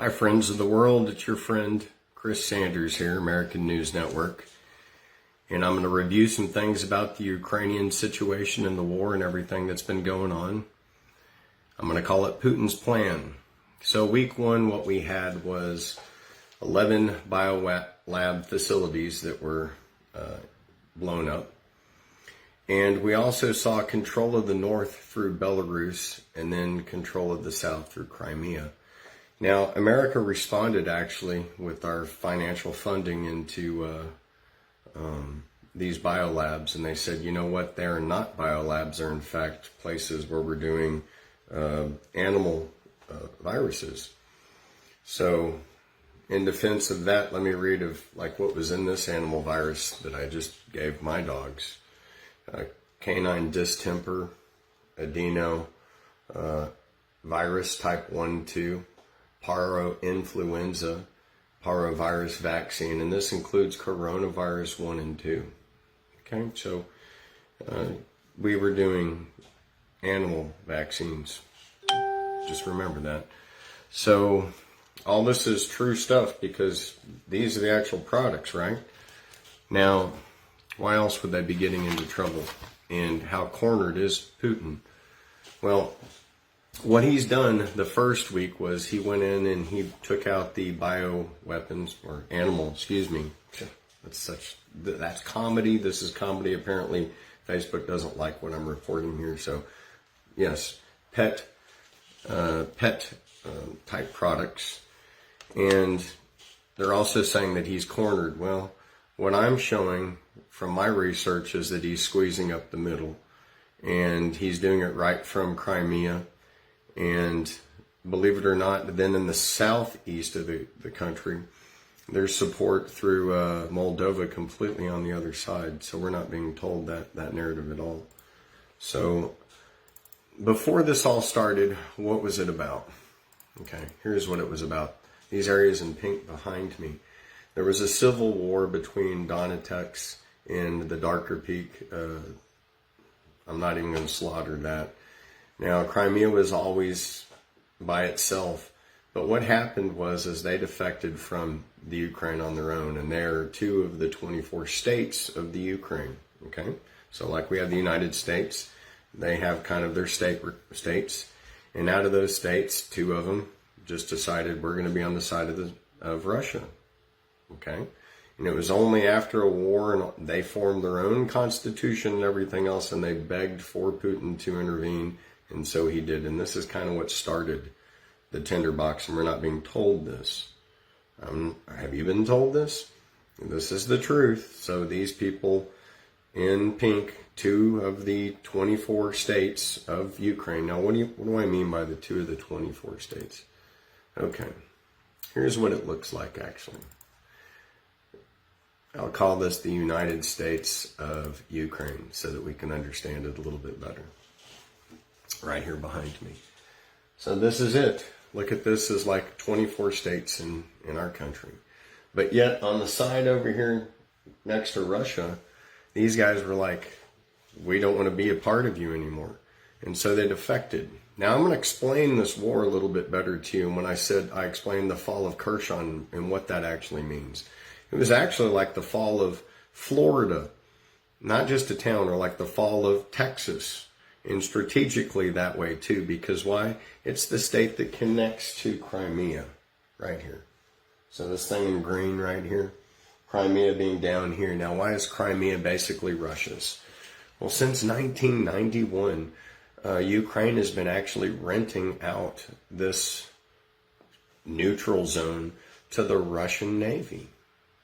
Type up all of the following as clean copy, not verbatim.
Hi friends of the world, it's your friend Chris Sanders here, American News Network. And I'm going to review some things about the Ukrainian situation and the war and everything that's been going on. I'm going to call it Putin's plan. So week one, what we had was 11 biolab facilities that were blown up. And we also saw control of the north through Belarus and then control of the south through Crimea. Now, America responded actually with our financial funding into these biolabs, and they said, you know what, they're not biolabs, they're in fact places where we're doing animal viruses. So, in defense of that, let me read of like what was in this animal virus that I just gave my dogs. Canine distemper, adeno, virus type 1-2, paroinfluenza, parvovirus vaccine, and this includes coronavirus 1 and 2. Okay, so we were doing animal vaccines. Just remember that. So all this is true stuff because these are the actual products, right? Now, why else would they be getting into trouble? And how cornered is Putin? Well, what he's done the first week was he went in and he took out the bioweapons, or animal, excuse me. That's comedy. This is comedy. Apparently, Facebook doesn't like what I'm reporting here. So, yes, pet type products. And they're also saying that he's cornered. Well, what I'm showing from my research is that he's squeezing up the middle. And he's doing it right from Crimea. And believe it or not, then in the southeast of the country, there's support through Moldova completely on the other side. So we're not being told that narrative at all. So before this all started, what was it about? Okay, here's what it was about. These areas in pink behind me. There was a civil war between Donetsk and the darker peak. I'm not even going to slaughter that. Now, Crimea was always by itself, but what happened was they defected from the Ukraine on their own, and they're 2 of the 24 states of the Ukraine, okay? So like we have the United States, they have kind of their states, and out of those states, 2 of them just decided we're going to be on the side of Russia, okay? And it was only after a war and they formed their own constitution and everything else, and they begged for Putin to intervene. And so he did, and this is kind of what started the tinderbox, and we're not being told this. Have you been told this? This is the truth. So these people in pink, 2 of the 24 states of Ukraine. Now, what do I mean by the 2 of the 24 states? Okay, here's what it looks like, actually. I'll call this the United States of Ukraine so that we can understand it a little bit better. Right here behind me. So this is it. Look at this as like 24 states in our country. But yet on the side over here next to Russia, these guys were like, we don't want to be a part of you anymore. And so they defected. Now I'm going to explain this war a little bit better to you. And when I said I explained the fall of Kutcher and what that actually means. It was actually like the fall of Florida, not just a town, or like the fall of Texas. And strategically that way too, because why? It's the state that connects to Crimea right here. So this thing in green right here, Crimea being down here. Now why is Crimea basically Russia's? Well, since 1991, Ukraine has been actually renting out this neutral zone to the Russian Navy.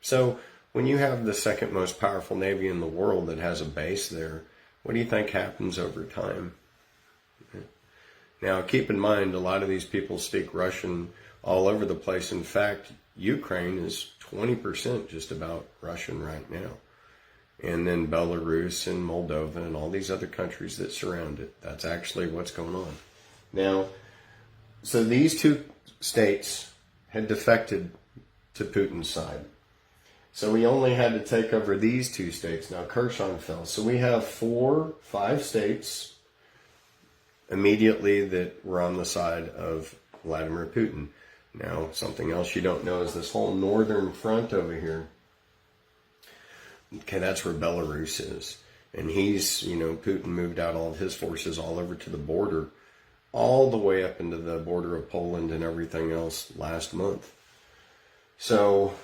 So when you have the second most powerful Navy in the world that has a base there, what do you think happens over time? Now, keep in mind, a lot of these people speak Russian all over the place. In fact, Ukraine is 20% just about Russian right now. And then Belarus and Moldova and all these other countries that surround it. That's actually what's going on. Now, so these 2 states had defected to Putin's side. So we only had to take over these 2 states. Now Kherson fell. So we have 5 states immediately that were on the side of Vladimir Putin. Now, something else you don't know is this whole northern front over here. Okay, that's where Belarus is. And he's, Putin moved out all of his forces all over to the border, all the way up into the border of Poland and everything else last month. So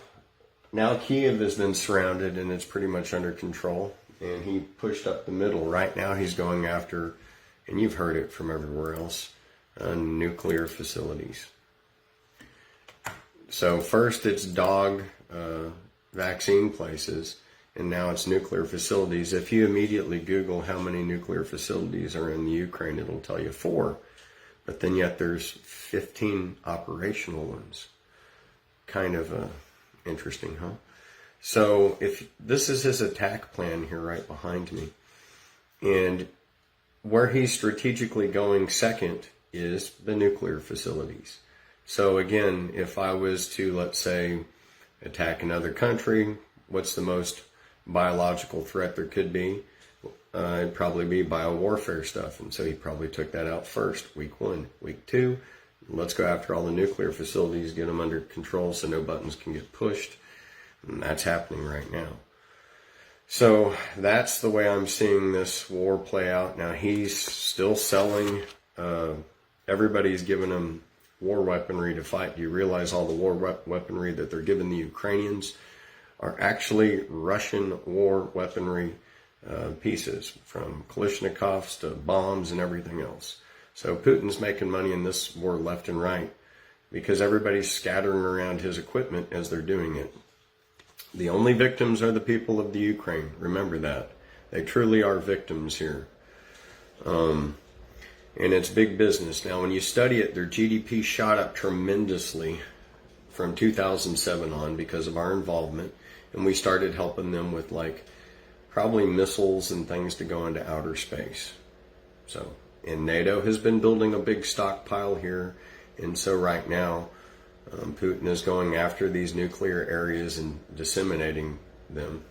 now Kiev has been surrounded and it's pretty much under control. And he pushed up the middle. Right now he's going after, and you've heard it from everywhere else, nuclear facilities. So first it's dog vaccine places, and now it's nuclear facilities. If you immediately Google how many nuclear facilities are in the Ukraine, it'll tell you 4. But then yet there's 15 operational ones. Kind of interesting, huh? So if this is his attack plan here right behind me, and where he's strategically going second is the nuclear facilities. So again, if I was to, let's say, attack another country, what's the most biological threat there could be? It'd probably be biowarfare stuff. And so he probably took that out first, week 1. Week 2, let's go after all the nuclear facilities, get them under control so no buttons can get pushed. And that's happening right now. So that's the way I'm seeing this war play out. Now he's still selling, everybody's giving him war weaponry to fight. Do you realize all the war weaponry that they're giving the Ukrainians are actually Russian war weaponry pieces, from Kalashnikovs to bombs and everything else. So Putin's making money in this war left and right because everybody's scattering around his equipment as they're doing it. The only victims are the people of the Ukraine. Remember that. They truly are victims here. And it's big business. Now, when you study it, their GDP shot up tremendously from 2007 on because of our involvement. And we started helping them with probably missiles and things to go into outer space. So, and NATO has been building a big stockpile here. And so right now, Putin is going after these nuclear areas and disseminating them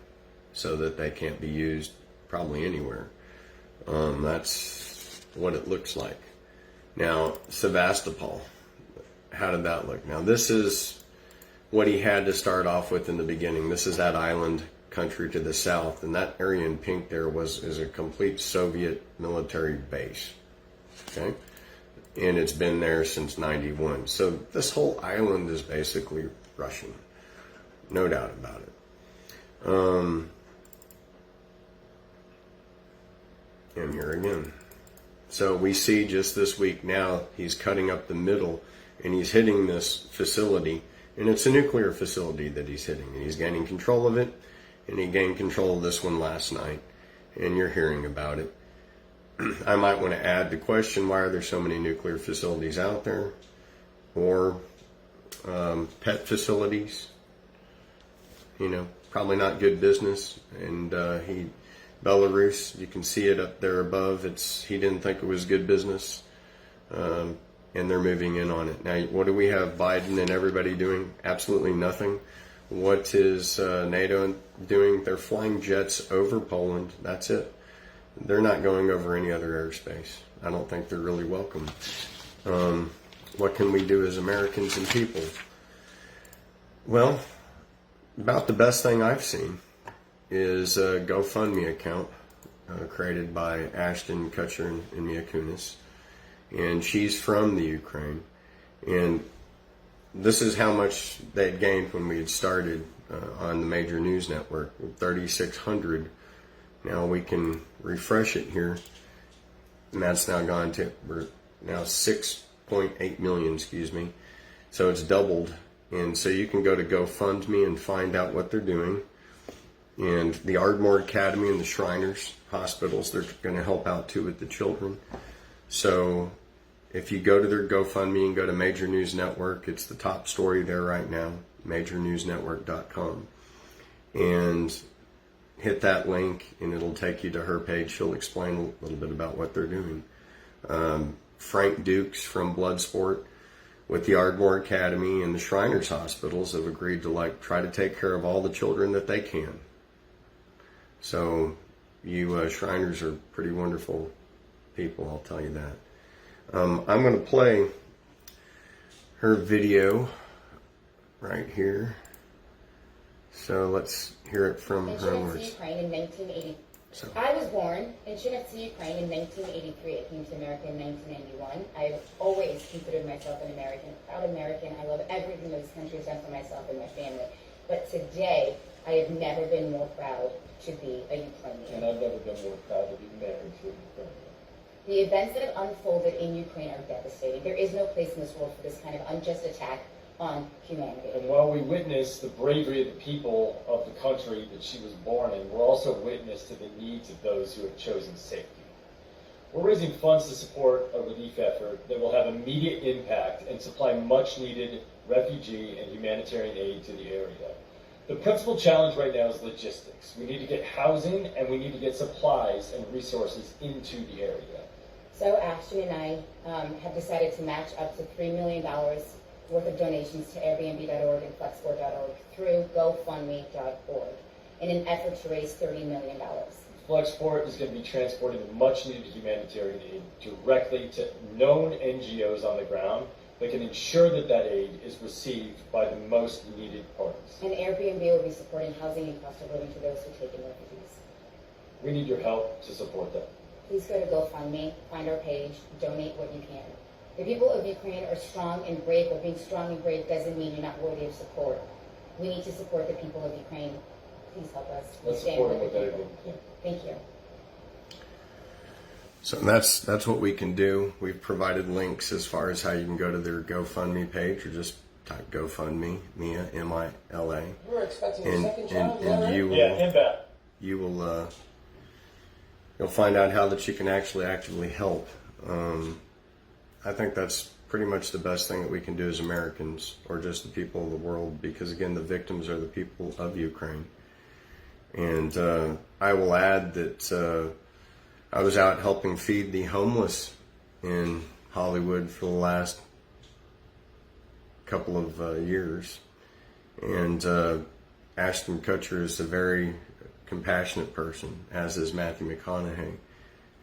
so that they can't be used probably anywhere. That's what it looks like. Now, Sevastopol, how did that look? Now, this is what he had to start off with in the beginning. This is that island country to the south, and that area in pink there is a complete Soviet military base. Okay? And it's been there since 91. So this whole island is basically Russian. No doubt about it. And here again. So we see just this week now, he's cutting up the middle and he's hitting this facility. And it's a nuclear facility that he's hitting. And he's gaining control of it. And he gained control of this one last night. And you're hearing about it. I might want to add the question, why are there so many nuclear facilities out there? Or pet facilities? Probably not good business. And Belarus, you can see it up there above. He didn't think it was good business. And they're moving in on it. Now, what do we have Biden and everybody doing? Absolutely nothing. What is NATO doing? They're flying jets over Poland. That's it. They're not going over any other airspace. I don't think they're really welcome. What can we do as Americans and people? Well, about the best thing I've seen is a GoFundMe account created by Ashton, Kutcher, and Mia Kunis. And she's from the Ukraine. And this is how much they'd gained when we had started on the major news network, 3,600. Now we can refresh it here, and that's now gone to, we're now 6.8 million, So it's doubled. And so you can go to GoFundMe and find out what they're doing. And the Ardmore Academy and the Shriners hospitals, they're going to help out too with the children. So if you go to their GoFundMe and go to Major News Network, it's the top story there right now, majornewsnetwork.com. And hit that link and it'll take you to her page. She'll explain a little bit about what they're doing. Frank Dukes from Bloodsport with the Ardmore Academy and the Shriners hospitals have agreed to try to take care of all the children that they can. So you Shriners are pretty wonderful people, I'll tell you that. I'm going to play her video right here. So let's hear it from her words. Ukraine in 1980. I was born in Chernovtsi, Ukraine in 1983. I came to America in 1991. I've always considered myself an American, a proud American. I love everything that this country has done for myself and my family. But today, I have never been more proud to be a Ukrainian. And I've never been more proud to be married to a Ukrainian. The events that have unfolded in Ukraine are devastating. There is no place in this world for this kind of unjust attack on humanity. And while we witness the bravery of the people of the country that she was born in, we're also witness to the needs of those who have chosen safety. We're raising funds to support a relief effort that will have immediate impact and supply much needed refugee and humanitarian aid to the area. The principal challenge right now is logistics. We need to get housing and we need to get supplies and resources into the area. So Ashton and I have decided to match up to $3 million worth of donations to Airbnb.org and Flexport.org through GoFundMe.org in an effort to raise $30 million. Flexport is going to be transporting the much-needed humanitarian aid directly to known NGOs on the ground that can ensure that that aid is received by the most needed parties. And Airbnb will be supporting housing and cost of living to those who take in refugees. We need your help to support that. Please go to GoFundMe, find our page, donate what you can. The people of Ukraine are strong and brave, but being strong and brave doesn't mean you're not worthy of support. We need to support the people of Ukraine. Please help us. Let's support them with everything we can. Thank you. So that's what we can do. We've provided links as far as how you can go to their GoFundMe page, or just type GoFundMe, Mia, M-I-L-A. We're expecting a second child. And you will, and back. You'll find out how that you can actually actively help. I think that's pretty much the best thing that we can do as Americans, or just the people of the world, because again, the victims are the people of Ukraine. And I will add that I was out helping feed the homeless in Hollywood for the last couple of years. And Ashton Kutcher is a very compassionate person, as is Matthew McConaughey.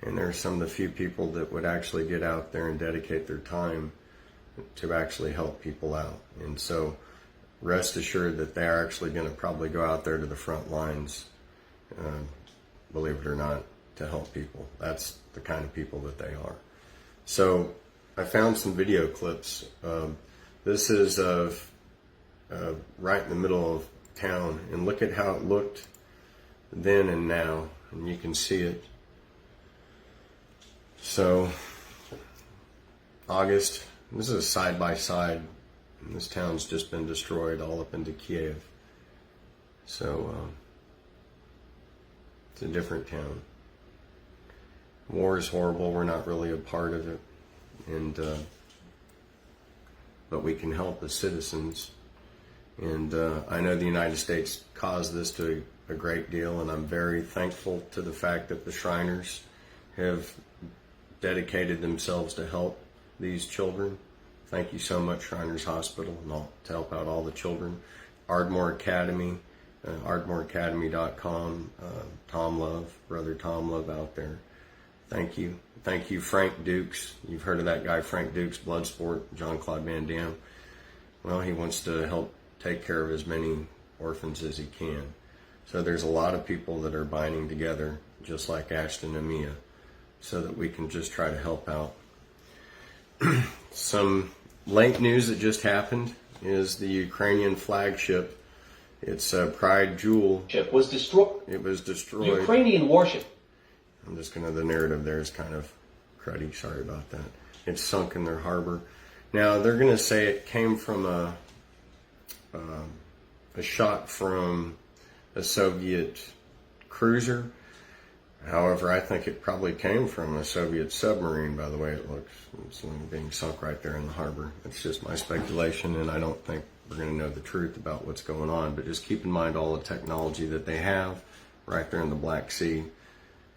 And they're some of the few people that would actually get out there and dedicate their time to actually help people out. And so rest assured that they are actually going to probably go out there to the front lines, believe it or not, to help people. That's the kind of people that they are. So I found some video clips. This is of right in the middle of town, and look at how it looked then and now, and you can see it. So August, this is a side-by-side, and this town's just been destroyed all up into Kiev. So it's a different town. War is horrible. We're not really a part of it, and but we can help as citizens. And I know the United States caused this to a great deal, and I'm very thankful to the fact that the Shriners have dedicated themselves to help these children. Thank you so much, Shriners Hospital, and all, to help out all the children. Ardmore Academy, ardmoreacademy.com, Tom Love, Brother Tom Love out there. Thank you. Thank you, Frank Dukes. You've heard of that guy, Frank Dukes, Bloodsport, Jean-Claude Van Damme. Well, he wants to help take care of as many orphans as he can. So there's a lot of people that are binding together, just like Ashton and Mia, so that we can just try to help out. Some late news that just happened is the Ukrainian flagship. It's Pride Jewel. Was destroyed. It was destroyed. Ukrainian warship. I'm just going to, the narrative there is kind of cruddy. Sorry about that. It's sunk in their harbor. Now, they're going to say it came from a shot from a Soviet cruiser. However, I think it probably came from a Soviet submarine, by the way it looks. It's being sunk right there in the harbor. It's just my speculation, and I don't think we're going to know the truth about what's going on. But just keep in mind all the technology that they have right there in the Black Sea.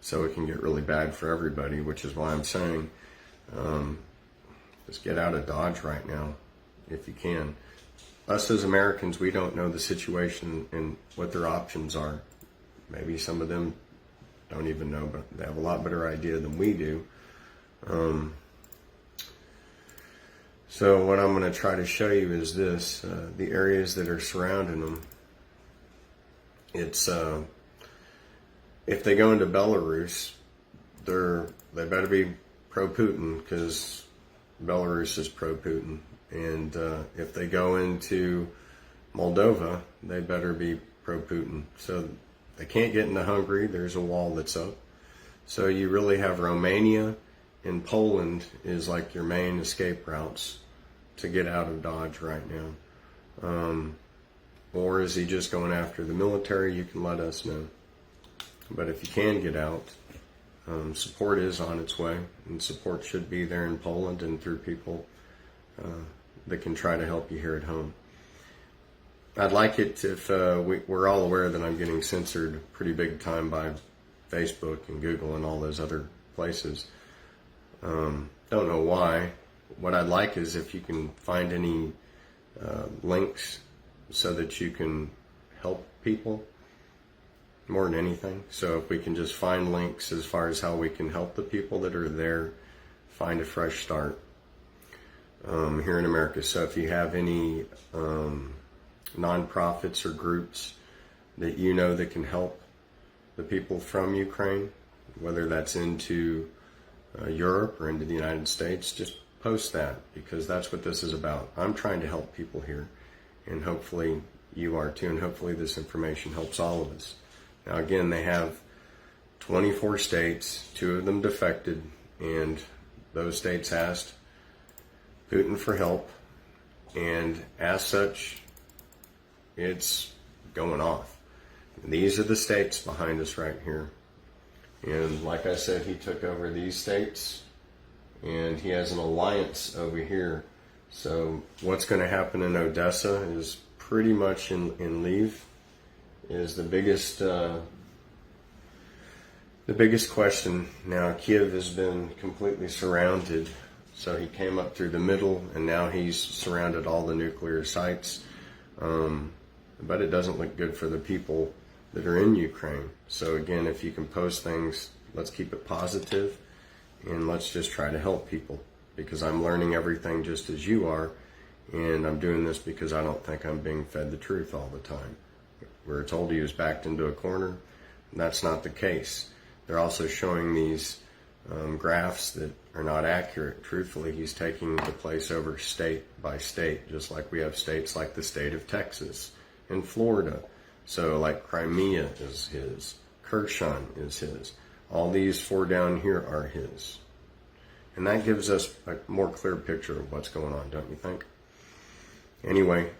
So it can get really bad for everybody, which is why I'm saying just get out of Dodge right now if you can. Us as Americans, we don't know the situation and what their options are. Maybe some of them don't even know, but they have a lot better idea than we do. So what I'm going to try to show you is this, the areas that are surrounding them. It's, if they go into Belarus, they better be pro-Putin, because Belarus is pro-Putin. And if they go into Moldova, they better be pro-Putin. So they can't get into Hungary. There's a wall that's up. So you really have Romania and Poland is like your main escape routes to get out of Dodge right now. Or is he just going after the military? You can let us know. But if you can get out, support is on its way, and support should be there in Poland and through people that can try to help you here at home. I'd like it if we're all aware that I'm getting censored pretty big time by Facebook and Google and all those other places. Don't know why. What I'd like is if you can find any links so that you can help people more than anything. So if we can just find links as far as how we can help the people that are there find a fresh start here in America. So if you have any nonprofits or groups that you know that can help the people from Ukraine, whether that's into Europe or into the United States, just post that, because that's what this is about. I'm trying to help people here, and hopefully you are too, and hopefully this information helps all of us. Now again, they have 24 states, 2 of them defected, and those states asked Putin for help, and as such, it's going off. These are the states behind us right here. And like I said, he took over these states, and he has an alliance over here. So what's going to happen in Odessa is pretty much in Lviv is the biggest question. Now Kiev has been completely surrounded, so he came up through the middle, and now he's surrounded all the nuclear sites. But it doesn't look good for the people that are in Ukraine. So again, if you can post things, let's keep it positive, and let's just try to help people, because I'm learning everything just as you are, and I'm doing this because I don't think I'm being fed the truth all the time. We're told he was backed into a corner. That's not the case. They're also showing these graphs that are not accurate. Truthfully, he's taking the place over state by state, just like we have states like the state of Texas and Florida. So like Crimea is his, Kutcher is his. All these 4 down here are his. And that gives us a more clear picture of what's going on, don't you think? Anyway,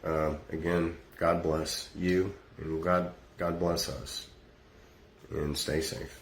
again, God bless you, and God bless us, and stay safe.